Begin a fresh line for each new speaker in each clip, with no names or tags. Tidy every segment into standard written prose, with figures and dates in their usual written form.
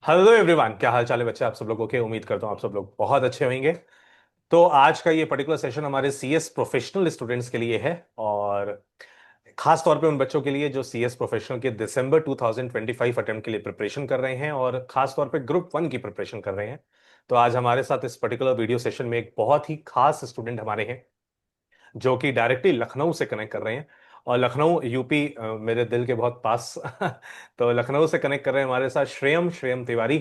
Hello everyone, क्या हाल चाल है बच्चे? आप सब लोगों के उम्मीद करता हूँ आप सब लोग बहुत अच्छे होंगे। तो आज का ये पर्टिकुलर सेशन हमारे सीएस प्रोफेशनल स्टूडेंट्स के लिए है, और खास तौर पे उन बच्चों के लिए जो सीएस प्रोफेशनल के दिसंबर 2025 अटेम्प्ट के लिए प्रिपरेशन कर रहे हैं, और खास तौर पे ग्रुप वन की प्रिपरेशन कर रहे हैं। तो आज हमारे साथ इस पर्टिकुलर वीडियो सेशन में एक बहुत ही खास स्टूडेंट हमारे हैं, जो कि डायरेक्टली लखनऊ से कनेक्ट कर रहे हैं। और लखनऊ यूपी मेरे दिल के बहुत पास तो लखनऊ से कनेक्ट कर रहे हैं हमारे साथ श्रेयम श्रेयम तिवारी।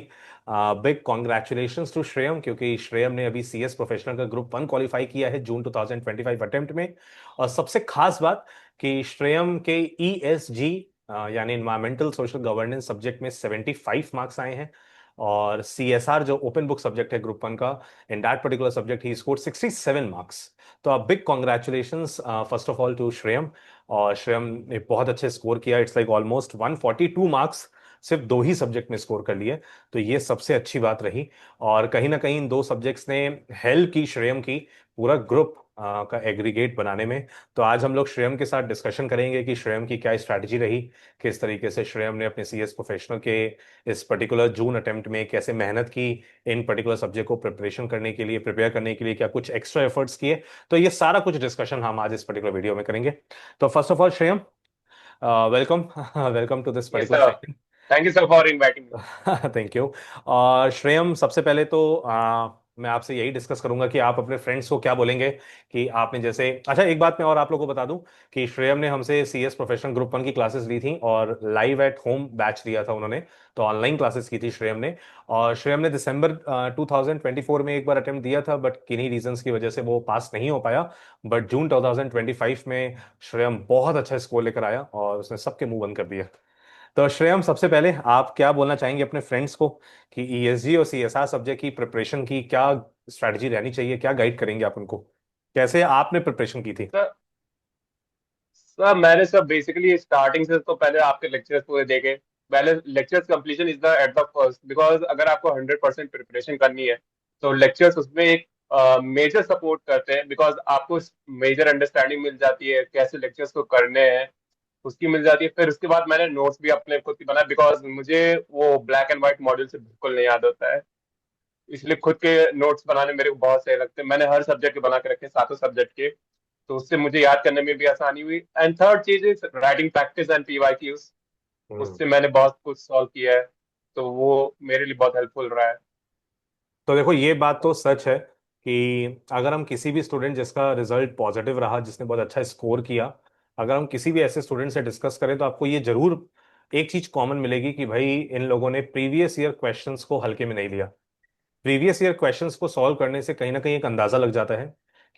बिग कॉन्ग्रेचुलेशंस टू श्रेयम, क्योंकि श्रेयम ने अभी सीएस प्रोफेशनल का ग्रुप वन क्वालिफाई किया है जून 2025 अटेम्प्ट में। और सबसे खास बात कि श्रेयम के ईएसजी यानी इन्वायरमेंटल सोशल गवर्नेंस सब्जेक्ट में 75 मार्क्स आए हैं। और सीएसआर जो ओपन बुक सब्जेक्ट है ग्रुप वन का, in that particular subject he scored 67 marks. तो अब big congratulations first of all to Shreyam. और श्रेयम ने बहुत अच्छे स्कोर किया, इट्स लाइक ऑलमोस्ट 142 मार्क्स सिर्फ दो ही सब्जेक्ट में स्कोर कर लिए। तो ये सबसे अच्छी बात रही। और कहीं ना कहीं इन दो सब्जेक्ट्स ने हेल्प की श्रेयम की पूरा ग्रुप का एग्रीगेट बनाने में। तो आज हम लोग श्रेयम के साथ डिस्कशन करेंगे कि श्रेयम की क्या स्ट्रैटेजी रही, किस तरीके से श्रेयम ने अपने सीएस प्रोफेशनल के इस पर्टिकुलर जून अटेम्प्ट में कैसे मेहनत की, इन पर्टिकुलर सब्जेक्ट को प्रिपरेशन करने के लिए, प्रिपेयर करने के लिए क्या कुछ एक्स्ट्रा एफर्ट्स किए। तो ये सारा कुछ डिस्कशन हम आज इस पर्टिकुलर वीडियो में करेंगे। तो first of all Shreyam, welcome welcome to this
Yes,
particular
sir.
Session.
Thank you, sir, for inviting me.
Thank you. और श्रेयम, सबसे पहले तो मैं आपसे यही डिस्कस करूंगा कि आप अपने फ्रेंड्स को क्या बोलेंगे कि आपने जैसे, अच्छा एक बात मैं और आप लोगों को बता दूं कि श्रेयम ने हमसे सीएस प्रोफेशनल ग्रुप वन की क्लासेस ली थी, और लाइव एट होम बैच लिया था उन्होंने। तो ऑनलाइन क्लासेस की थी श्रेयम ने। और श्रेयम ने दिसंबर 2024 में एक बार अटेम्प्ट दिया था, बट किन्हीं रीजंस की वजह से वो पास नहीं हो पाया। बट जून 2025 में श्रेयम बहुत अच्छा स्कोर लेकर आया और उसने सबके मुंह बंद कर दिया। तो श्रेयम, सबसे पहले आप क्या बोलना चाहेंगे अपने फ्रेंड्स को कि ईएसजी और सीएसआर सब्जेक्ट की प्रिपरेशन की क्या स्ट्रैटेजी रहनी चाहिए, क्या गाइड करेंगे आप उनको, कैसे आपने प्रिपरेशन की थी?
सर सर मैंने सर बेसिकली स्टार्टिंग से तो पहले आपके लेक्चर्स पूरे देखे। पहले lectures completion is the at the first, because अगर आपको 100% प्रिपरेशन करनी है तो लेक्चर्स उसमें एक मेजर सपोर्ट करते हैं, बिकॉज आपको मेजर अंडरस्टैंडिंग मिल जाती है कैसे लेक्चर्स को करने हैं, उसकी मिल जाती है। फिर उसके बाद मैंने नोट्स भी अपने खुद की बनाए, बिकॉज मुझे वो ब्लैक एंड व्हाइट मॉड्यूल से बिल्कुल नहीं याद होता है। इसलिए खुद के नोट्स बनाने मेरे को बहुत सही लगते हैं। मैंने हर सब्जेक्ट के बना के रखे, सातों सब्जेक्ट के। तो उससे मुझे याद करने में भी आसानी हुई। एंड थर्ड चीज is writing practice and PYQs.
Hmm.
उससे मैंने बहुत कुछ सॉल्व किया है, तो वो मेरे लिए बहुत हेल्पफुल रहा है।
तो देखो, ये बात तो सच है कि अगर हम किसी भी स्टूडेंट जिसका रिजल्ट पॉजिटिव रहा, जिसने बहुत अच्छा स्कोर किया, अगर हम किसी भी ऐसे स्टूडेंट से डिस्कस करें तो आपको ये जरूर एक चीज कॉमन मिलेगी कि भाई इन लोगों ने प्रीवियस ईयर क्वेश्चंस को हल्के में नहीं लिया। प्रीवियस ईयर क्वेश्चंस को सॉल्व करने से कहीं ना कहीं एक अंदाजा लग जाता है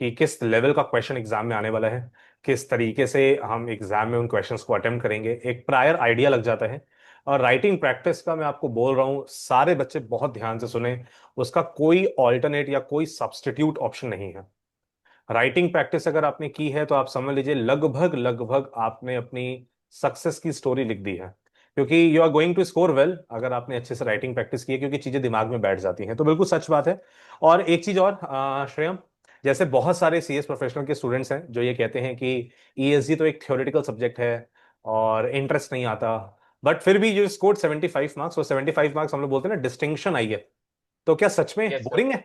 कि किस लेवल का क्वेश्चन एग्जाम में आने वाला है, किस तरीके से हम एग्जाम में उन क्वेश्चंस को अटेम्प्ट करेंगे, एक प्रायर आइडिया लग जाता है। और राइटिंग प्रैक्टिस का मैं आपको बोल रहा हूँ, सारे बच्चे बहुत ध्यान से सुने, उसका कोई ऑल्टरनेट या कोई सब्स्टिट्यूट ऑप्शन नहीं है। राइटिंग प्रैक्टिस अगर आपने की है तो आप समझ लीजिए लगभग लगभग आपने अपनी सक्सेस की स्टोरी लिख दी है, क्योंकि you are going to score well अगर आपने अच्छे से राइटिंग प्रैक्टिस की है, क्योंकि चीजें दिमाग में बैठ जाती हैं। तो बिल्कुल सच बात है। और एक चीज और श्रेयम, जैसे बहुत सारे सीएस प्रोफेशनल के स्टूडेंट्स हैं जो ये कहते हैं कि ईएसजी तो एक थ्योरेटिकल सब्जेक्ट है और इंटरेस्ट नहीं आता, बट फिर भी यू स्कोर्ड 75 मार्क्स, और 75 मार्क्स हम लोग बोलते हैं ना डिस्टिंक्शन आई है। तो क्या सच में
यस सर।
बोरिंग है?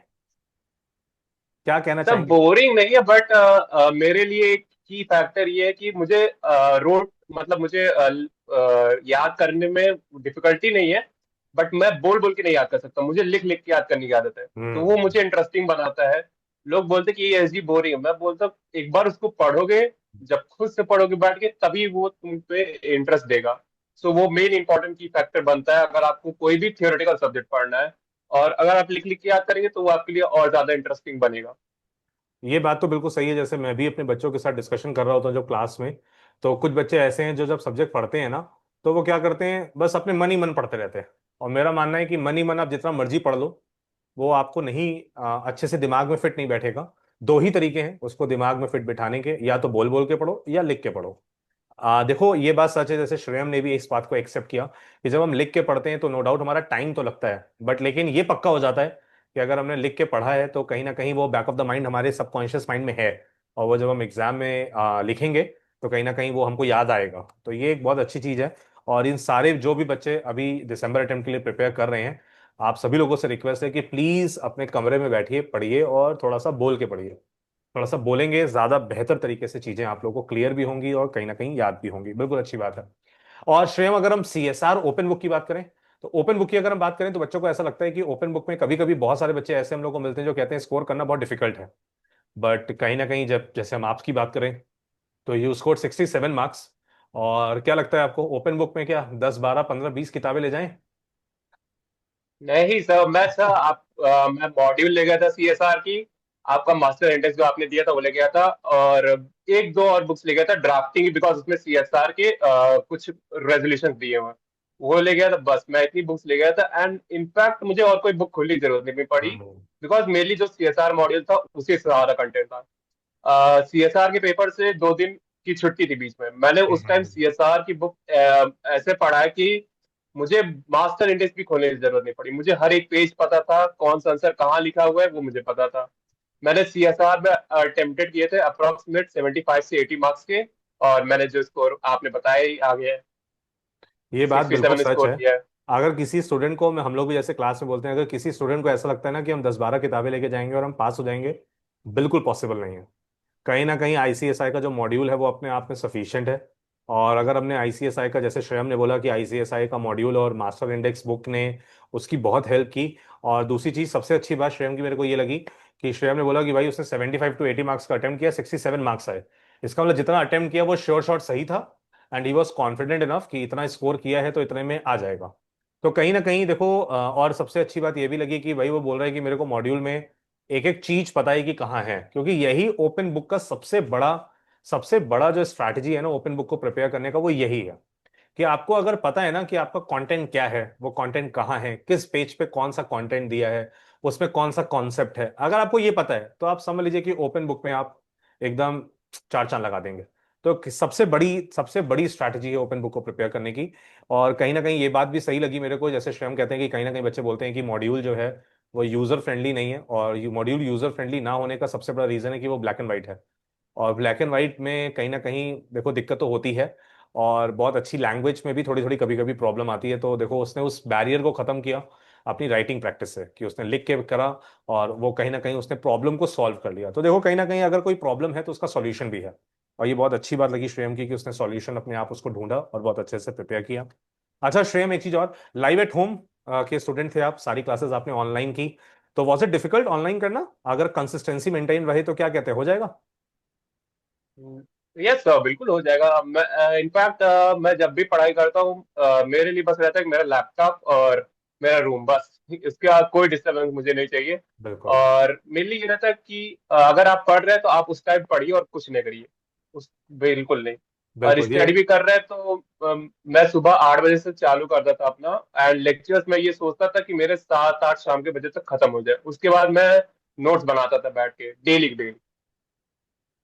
क्या कहना
सर
चाहेंगे?
बोरिंग नहीं है, बट मेरे लिए एक की फैक्टर ये है कि मुझे रोड मतलब मुझे याद करने में डिफिकल्टी नहीं है। बट मैं बोल बोल के नहीं याद कर सकता, मुझे लिख लिख के याद करने की आदत है, तो वो
हम्म।
मुझे इंटरेस्टिंग बनाता है। लोग बोलते कि ये एसजी बोरिंग है, मैं बोलता हूँ, एक बार उसको पढ़ोगे, जब खुद से पढ़ोगे बैठ के, तभी वो तुम पे इंटरेस्ट देगा। सो वो मेन इंपॉर्टेंट की फैक्टर बनता है अगर आपको कोई भी थियोरेटिकल सब्जेक्ट पढ़ना है। और अगर आप लिख लिख के याद करेंगे तो वो आपके लिए और ज्यादा इंटरेस्टिंग बनेगा।
ये बात तो बिल्कुल सही है। जैसे मैं भी अपने बच्चों के साथ डिस्कशन कर रहा होता हूँ जो क्लास में, तो कुछ बच्चे ऐसे हैं जो जब सब्जेक्ट पढ़ते हैं ना, तो वो क्या करते हैं, बस अपने मन ही मन पढ़ते रहते हैं। और मेरा मानना है कि मन ही मन आप जितना मर्जी पढ़ लो, वो आपको नहीं अच्छे से दिमाग में फिट नहीं बैठेगा। दो ही तरीके हैं उसको दिमाग में फिट बिठाने के, या तो बोल बोल के पढ़ो या लिख के पढ़ो। देखो ये बात सच है, जैसे श्रेयम ने भी इस बात को एक्सेप्ट किया कि जब हम लिख के पढ़ते हैं तो नो डाउट हमारा टाइम तो लगता है, बट लेकिन ये पक्का हो जाता है कि अगर हमने लिख के पढ़ा है तो कहीं ना कहीं वो बैक ऑफ द माइंड हमारे सबकॉन्शियस माइंड में है। और वो जब हम एग्जाम में लिखेंगे तो कहीं ना कहीं वो हमको याद आएगा। तो ये एक बहुत अच्छी चीज है। और इन सारे जो भी बच्चे अभी दिसंबर अटेम्प्ट के लिए प्रिपेयर कर रहे हैं, आप सभी लोगों से रिक्वेस्ट है कि प्लीज अपने कमरे में बैठिए, पढ़िए और थोड़ा सा बोल के पढ़िए। थोड़ा सा बोलेंगे ज्यादा बेहतर तरीके से चीजें आप लोगों को क्लियर भी होंगी और कहीं ना कहीं याद भी होंगी। बिल्कुल अच्छी बात है। और श्रेयम, अगर हम सीएसआर ओपन बुक की बात करें, तो ओपन बुक की अगर हम बात करें तो बच्चों को ऐसा लगता है कि ओपन बुक में कभी कभी बहुत सारे बच्चे ऐसे हम लोग को मिलते हैं जो कहते हैं स्कोर करना बहुत डिफिकल्ट है। बट कहीं ना कहीं जब जैसे हम आपकी बात करें तो यू स्कोर 67 मार्क्स। और क्या लगता है आपको ओपन बुक में क्या 10 12 15 20 किताबें ले जाएं?
नहीं सर, मैं मॉड्यूल ले गया था सीएसआर की। आपका मास्टर इंडेक्स जो आपने दिया था वो ले गया था, और एक दो और बुक्स ले गया था ड्राफ्टिंग, बिकॉज उसमें सीएसआर के कुछ रेजोल्यूशन दिए हुए हैं, वो ले गया था। बस मैं इतनी बुक्स ले गया था, एंड इनफैक्ट मुझे और कोई बुक खोलने की जरूरत नहीं पड़ी,
हम्म।
बिकॉज मेनली जो सीएसआर मॉड्यूल था उसी से ज्यादा कंटेंट था। सीएसआर के पेपर से 2 दिन की छुट्टी थी बीच में, मैंने उस टाइम
हम्म।
सीएसआर की बुक ऐसे पढ़ा है कि मुझे मास्टर इंडेक्स भी खोलने की जरूरत नहीं पड़ी। मुझे हर एक पेज पता था, कौन सा आंसर कहाँ लिखा हुआ है वो मुझे पता था। मैंने सीएसआर में अटेम्प्टेड किए थे अप्रोक्सीमेट 75 से 80 मार्क्स के, और मैंने जो स्कोर आपने बताया ही आ गया है,
ये बात
सिक्सटी
बिल्कुल
सेवन
सच
स्कोर
है।
किया है।
अगर किसी स्टूडेंट को हम लोग भी जैसे क्लास में बोलते हैं, अगर किसी स्टूडेंट को ऐसा लगता है ना कि हम 10 12 किताबें लेके जाएंगे और हम पास हो जाएंगे, बिल्कुल पॉसिबल नहीं है। कहीं ना कहीं आईसीएसआई का जो मॉड्यूल है वो अपने आप में सफिशिएंट है। और अगर हमने आईसीएसआई का, जैसे श्रेयम ने बोला कि आईसीएसआई का मॉड्यूल और मास्टर इंडेक्स बुक ने उसकी बहुत हेल्प की। और दूसरी चीज सबसे अच्छी बात श्रेयम की मेरे को ये लगी कि श्रेयम ने बोला कि भाई उसने 75 to 80 मार्क्स का अटेम्प्ट किया, 67 मार्क्स आए। इसका मतलब जितना अटेम्प्ट किया वो श्योर शॉट सही था। And he was confident enough कि इतना स्कोर किया है तो इतने में आ जाएगा। तो कहीं ना कहीं देखो, और सबसे अच्छी बात ये भी लगी कि भाई वो बोल रहा है कि मेरे को मॉड्यूल में एक एक चीज पता है कि कहाँ है, क्योंकि यही ओपन बुक का सबसे बड़ा जो स्ट्रैटेजी है ना ओपन बुक को प्रिपेयर करने का, वो यही है कि आपको अगर पता है ना कि आपका कंटेंट क्या है, वो कंटेंट कहाँ है, किस पेज पे कौन सा कंटेंट दिया है, उसमें कौन सा कॉन्सेप्ट है, अगर आपको ये पता है तो आप समझ लीजिए कि ओपन बुक में आप एकदम चार चांद लगा देंगे। तो सबसे बड़ी स्ट्रैटेजी है ओपन बुक को प्रिपेयर करने की। और कहीं ना कहीं ये बात भी सही लगी मेरे को, जैसे श्रेयम कहते हैं कि कहीं ना कहीं बच्चे बोलते हैं कि मॉड्यूल जो है वो यूजर फ्रेंडली नहीं है। और मॉड्यूल यूजर फ्रेंडली ना होने का सबसे बड़ा रीजन है कि वो ब्लैक एंड व्हाइट है। और ब्लैक एंड व्हाइट में कहीं ना कहीं देखो दिक्कत तो होती है। और बहुत अच्छी लैंग्वेज में भी थोड़ी थोड़ी कभी कभी प्रॉब्लम आती है। तो देखो उसने उस बैरियर को खत्म किया अपनी राइटिंग प्रैक्टिस से, कि उसने लिख के करा और वो कहीं ना कहीं उसने प्रॉब्लम को सॉल्व कर लिया। तो देखो कहीं ना कहीं अगर कोई प्रॉब्लम है तो उसका सॉल्यूशन भी है। और ये बहुत अच्छी बात लगी श्रेयम की कि उसने सॉल्यूशन अपने आप उसको ढूंढा और बहुत अच्छे से प्रिपेयर किया। अच्छा श्रेयम, एक चीज और, लाइव एट होम के स्टूडेंट थे आप, सारी क्लासेस आपने ऑनलाइन की, तो वॉज इट डिफिकल्ट ऑनलाइन करना? अगर कंसिस्टेंसी मेंटेन रहे तो क्या कहते हैं, हो जाएगा?
यस सर, बिल्कुल हो जाएगा। मैं इनफैक्ट मैं जब भी पढ़ाई करता हूँ, मेरे लिए बस रहता है कि मेरा लैपटॉप और मेरा रूम, बस इसके बाद कोई डिस्टर्बेंस मुझे नहीं चाहिए।
बिल्कुल।
और मेनली ये रहता है कि अगर आप पढ़ रहे हैं तो आप उस टाइम पढ़िए और कुछ नहीं करिए, उस बिल्कुल नहीं। और
बिल्कुल ये।
स्टडी भी कर रहे हैं तो मैं सुबह 8 बजे से चालू करता था अपना, एंड लेक्चर्स में ये सोचता था कि मेरे 7 8 शाम के बजे तक खत्म हो जाए। उसके बाद मैं नोट्स बनाता था बैठ के, डेली डेली।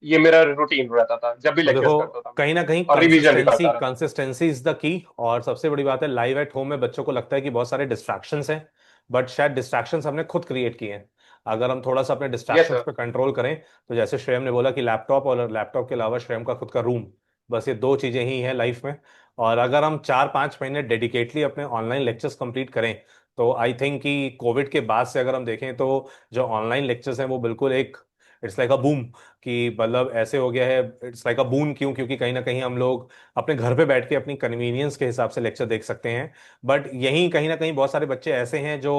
ये मेरा रूटीन रहता था जब भी
तो
लेक्चर्स
देखो
करता था मैं,
कहीं ना कहीं
और रिवीजन भी
कंसिस्टेंसी
करता रहता था।
Consistency is the key. और सबसे बड़ी बात है, लाइव एट होम में बच्चों को लगता है कि बहुत सारे डिस्ट्रैक्शंस हैं, बट शायद डिस्ट्रैक्शंस हमने खुद क्रिएट किए हैं। अगर हम थोड़ा सा अपने
यस
डिस्ट्रैक्शंस
सर।
पे कंट्रोल करें, तो जैसे श्रेयम ने बोला कि लैपटॉप, और लैपटॉप के अलावा श्रेयम का खुद का रूम, बस ये दो चीजें ही हैं लाइफ में। और अगर हम 4 5 महीने डेडिकेटली अपने ऑनलाइन लेक्चर्स कंप्लीट करें, तो आई थिंक कि कोविड के बाद से अगर हम देखें तो जो ऑनलाइन लेक्चर्स हैं वो बिल्कुल एक, इट्स लाइक अ बूम। कि मतलब ऐसे हो गया है, इट्स लाइक अ बून, क्यों? क्योंकि कहीं ना कहीं हम लोग अपने घर पे बैठ के अपनी कन्वीनियंस के हिसाब से लेक्चर देख सकते हैं। बट यहीं कहीं ना कहीं बहुत सारे बच्चे ऐसे हैं जो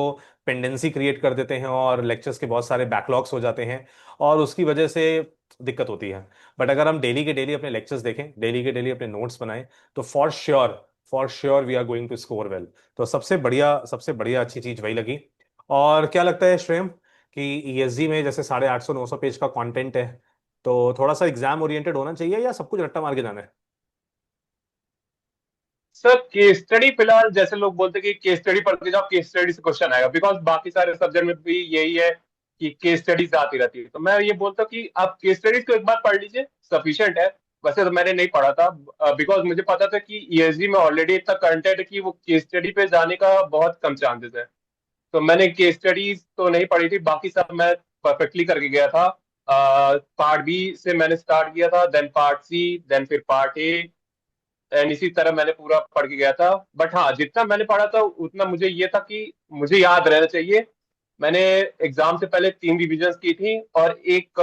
पेंडेंसी क्रिएट कर देते हैं और लेक्चर्स के बहुत सारे बैकलॉग्स हो जाते हैं, और उसकी वजह से दिक्कत होती है। बट अगर हम डेली के डेली अपने लेक्चर्स देखें, डेली के डेली अपने नोट्स बनाएं, तो for sure we are going to score well. तो सबसे बढ़िया अच्छी चीज वही लगी। और क्या लगता है श्रेयम कि ईएसजी में जैसे 850 900 पेज का कंटेंट है, तो थोड़ा सा एग्जाम ओरिएंटेड होना चाहिए या सब कुछ रट्टा मार के जाना है?
सर केस स्टडी फिलहाल जैसे लोग बोलते हैं कि केस स्टडी पढ़ के जाओ, केस स्टडी से क्वेश्चन आएगा, बिकॉज बाकी सारे सब्जेक्ट में भी यही है कि केस स्टडीज आती रहती है। तो मैं ये बोलता हूँ कि आप केस स्टडीज को एक बार पढ़ लीजिए, सफिशियंट है। वैसे तो मैंने नहीं पढ़ा था, बिकॉज मुझे पता था कि ईएसजी में ऑलरेडी इतना कंटेंट है कि वो केस स्टडी पे जाने का बहुत कम चांसेस है। तो मैंने केस स्टडीज तो नहीं पढ़ी थी, बाकी सब मैं परफेक्टली करके गया था। पार्ट बी से मैंने स्टार्ट किया था, देन पार्ट सी, देन फिर पार्ट ए, एंड इसी तरह मैंने पूरा पढ़ के गया था। बट हाँ, जितना मैंने पढ़ा था उतना मुझे ये था कि मुझे याद रहना चाहिए। मैंने एग्जाम से पहले 3 रिविजन्स की थी और एक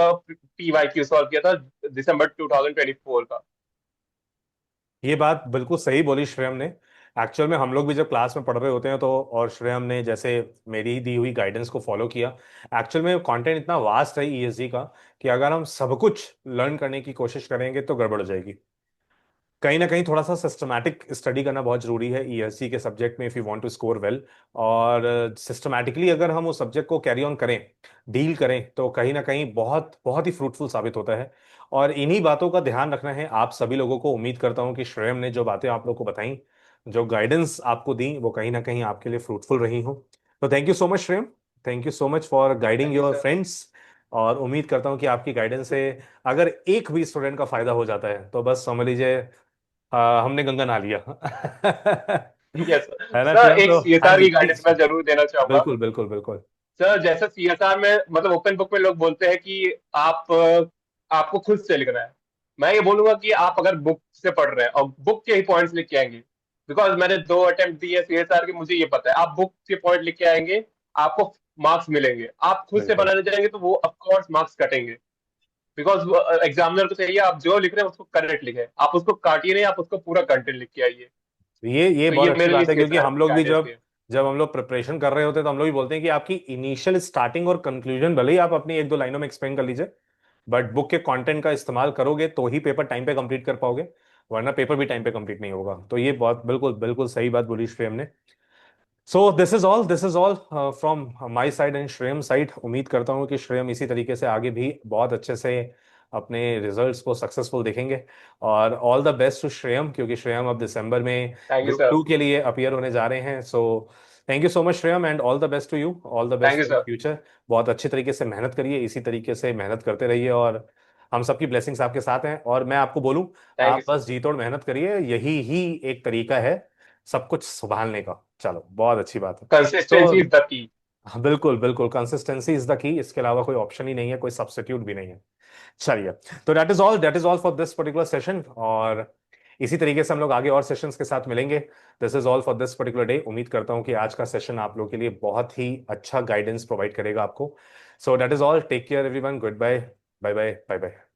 PYQ सॉल्व किया था दिसंबर 2024 का।
ये बात बिल्कुल सही बोली श्रेयम ने। एक्चुअल में हम लोग भी जब क्लास में पढ़ रहे होते हैं तो, और श्रेयम ने जैसे मेरी दी हुई गाइडेंस को फॉलो किया, एक्चुअल में कंटेंट इतना वास्ट है ईएसजी का कि अगर हम सब कुछ लर्न करने की कोशिश करेंगे तो गड़बड़ हो जाएगी। कहीं ना कहीं थोड़ा सा सिस्टमैटिक स्टडी करना बहुत जरूरी है ईएससी के सब्जेक्ट में, if you want to score well. और सिस्टमैटिकली अगर हम उस सब्जेक्ट को कैरी ऑन करें, डील करें, तो कहीं ना कहीं बहुत बहुत ही फ्रूटफुल साबित होता है। और इन्हीं बातों का ध्यान रखना है आप सभी लोगों को। उम्मीद करता हूं कि श्रेयम ने जो बातें आप लोग को बताई, जो गाइडेंस आपको दी, वो कहीं ना कहीं आपके लिए फ्रूटफुल रही हो। तो thank you so much Shreyam. Thank you so much for guiding
thank you
your
sir.
Friends. और उम्मीद करता हूं कि आपकी गाइडेंस से अगर एक भी स्टूडेंट का फायदा हो जाता है तो बस समझ लीजिए हमने गंगा नहा लिया।
यस
है ना
सर,
श्रेयम?
एक
तो हाँ
सीएसआर
जी
की गाइडेंस
प्लीज।
मैं जरूर देना चाहूंगा।
बिल्कुल बिल्कुल बिल्कुल।
सर जैसे सीएसआर में मतलब ओपन बुक में लोग बोलते हैं कि आप आपको खुद से लिखना है। मैं ये बोलूंगा कि आप अगर बुक से पढ़ रहे हैं और बुक के ही पॉइंट्स लिख के आएंगे, बिकॉज मैंने 2 अटेम्प्ट दिए सीएसआर के, मुझे ये पता है आप बुक के पॉइंट लिख के आएंगे, आपको मार्क्स मिलेंगे। आप खुद से
बिल्कुल।
बनाने जाएंगे तो वो ऑफकोर्स मार्क्स कटेंगे। बिकॉज एग्जामिनर को चाहिए आप जो लिख रहे हैं उसको करेक्ट लिखे, आप उसको काटिए नहीं, आप उसको पूरा कंटेंट लिख के आइए।
ये
तो
बहुत
ये
अच्छी
मेरे लिए
बात है, क्योंकि
सीएसआर
हम
की
लोग भी
गाइडेंस
जब
थी।
जब हम लोग प्रिपरेशन कर रहे होते हैं तो हम लोग भी बोलते हैं कि आपकी इनिशियल स्टार्टिंग और कंक्लूजन भले ही आप अपनी एक दो लाइनों में एक्सप्लेन कर लीजिए, बट बुक के कंटेंट का इस्तेमाल करोगे तो ही पेपर टाइम पे कंप्लीट कर पाओगे, वरना पेपर भी टाइम पे कंप्लीट नहीं होगा। तो ये बहुत बिल्कुल बिल्कुल सही बात बोली श्रेयम ने। So this is all from my side and Shreyam side. उम्मीद करता हूँ कि श्रेयम इसी तरीके से आगे भी बहुत अच्छे से अपने रिजल्ट्स को सक्सेसफुल देखेंगे। और ऑल द बेस्ट टू श्रेयम, क्योंकि श्रेयम अब दिसंबर में
थैंक यू
ग्रुप
सर।
2 के लिए अपियर होने जा रहे हैं। So thank you so much Shreyam, and all the best to you, all the
thank
best
you
for the
sir.
Future. बहुत अच्छी तरीके से मेहनत करिए, इसी तरीके से मेहनत करते रहिए, और हम सबकी ब्लेसिंग्स आपके साथ हैं। और मैं आपको बोलूं,
थैंक यू
आप
सर।
बस जी तोड़ मेहनत करिए, यही ही एक तरीका है सब कुछ संभालने का। चलो, बहुत अच्छी बात है।
कंसिस्टेंसी
तो
इज द की।
हाँ, बिल्कुल बिल्कुल, कंसिस्टेंसी इज द की, इसके अलावा कोई ऑप्शन ही नहीं है, कोई सब्स्टिट्यूट भी नहीं है। चलिए, तो that is all for this particular session. और इसी तरीके से हम लोग आगे और सेशंस के साथ मिलेंगे। This is all for this particular day. उम्मीद करता हूं कि आज का सेशन आप लोग के लिए बहुत ही अच्छा गाइडेंस प्रोवाइड करेगा आपको। So that is all, take care everyone, good bye, bye bye, bye bye.